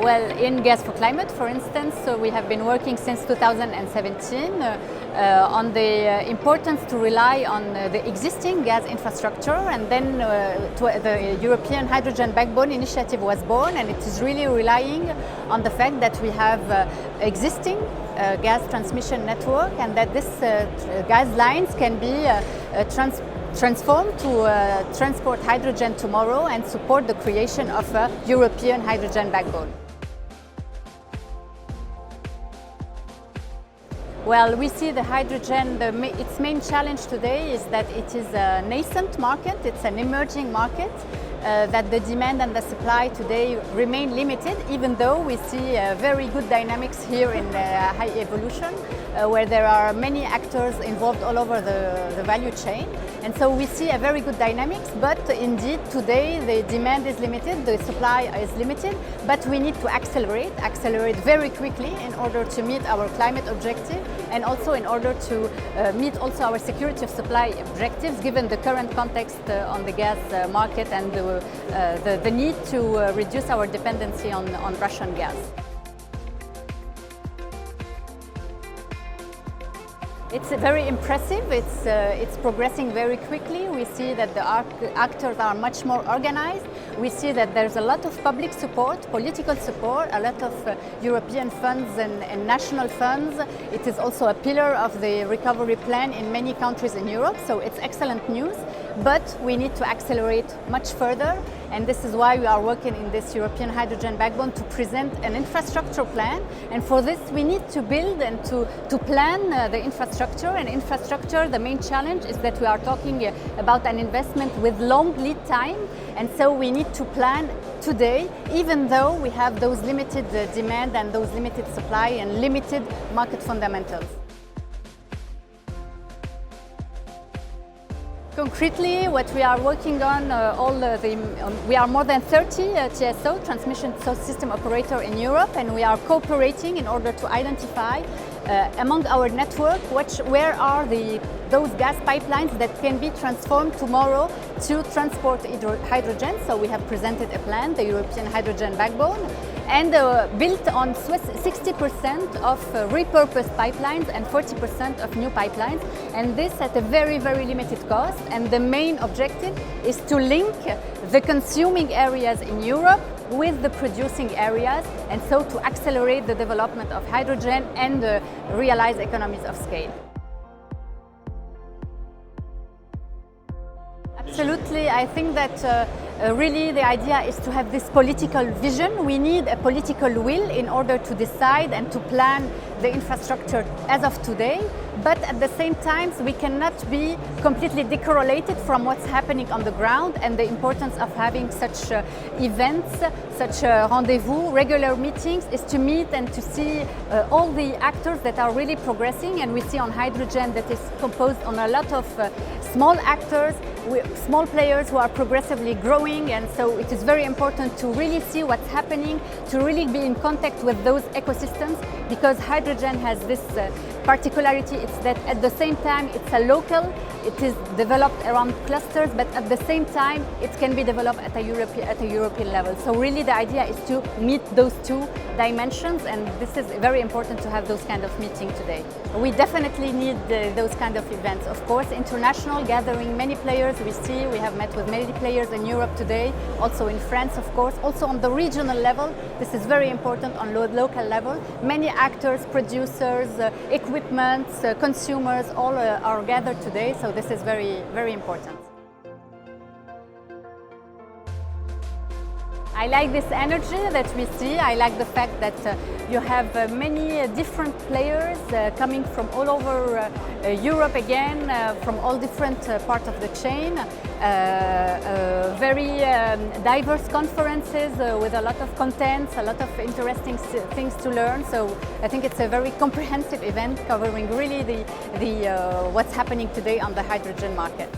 Well, in Gas for Climate, for instance, we have been working since 2017 on the importance to rely on the existing gas infrastructure, and then the European Hydrogen Backbone Initiative was born, and it is really relying on the fact that we have existing gas transmission network, and that this gas lines can be transformed to transport hydrogen tomorrow and support the creation of a European hydrogen backbone. Well, we see the hydrogen, its main challenge today is that it is a nascent market, it's an emerging market, that the demand and the supply today remain limited, even though we see very good dynamics here in high evolution, where there are many actors involved all over the value chain. And so we see a very good dynamics, but indeed today the demand is limited, the supply is limited, but we need to accelerate very quickly in order to meet our climate objective, and also in order to meet also our security of supply objectives, given the current context on the gas market and the need to reduce our dependency on Russian gas. It's very impressive, it's progressing very quickly. We see that the actors are much more organized. We see that there's a lot of public support, political support, a lot of European funds and national funds. It is also a pillar of the recovery plan in many countries in Europe, so it's excellent news. But we need to accelerate much further, and this is why we are working in this European hydrogen backbone to present an infrastructure plan. And for this we need to build and to plan the infrastructure. And infrastructure, the main challenge is that we are talking about an investment with long lead time, and so we need to plan today, even though we have those limited demand and those limited supply and limited market fundamentals. Concretely, what we are working on, we are more than 30 TSO, transmission system operator in Europe, and we are cooperating in order to identify among our network where are those gas pipelines that can be transformed tomorrow to transport hydrogen. So we have presented a plan, the European Hydrogen Backbone, and built on 60% of repurposed pipelines and 40% of new pipelines, and this at a very, very limited cost. And the main objective is to link the consuming areas in Europe with the producing areas, and so to accelerate the development of hydrogen and realize economies of scale. Absolutely, I think that really the idea is to have this political vision. We need a political will in order to decide and to plan the infrastructure as of today, but at the same time we cannot be completely decorrelated from what's happening on the ground, and the importance of having such events, such rendezvous, regular meetings, is to meet and to see all the actors that are really progressing. And we see on hydrogen that is composed on a lot of small actors, small players who are progressively growing, and so it is very important to really see what's happening, to really be in contact with those ecosystems, because hydrogen has this particularity. It's that at the same time it's a local, it is developed around clusters, but at the same time it can be developed at a European level. So really the idea is to meet those two dimensions, and this is very important to have those kind of meetings today. We definitely need those kind of events. Of course, international gathering, many players we have met with many players in Europe today, also in France, of course, also on the regional level. This is very important on local level. Many actors, producers, equipment, consumers, all are gathered today, so this is very, very important. I like this energy that we see. I like the fact that you have many different players coming from all over Europe again, from all different parts of the chain. Very diverse conferences with a lot of contents, a lot of interesting things to learn. So I think it's a very comprehensive event covering really what's happening today on the hydrogen market.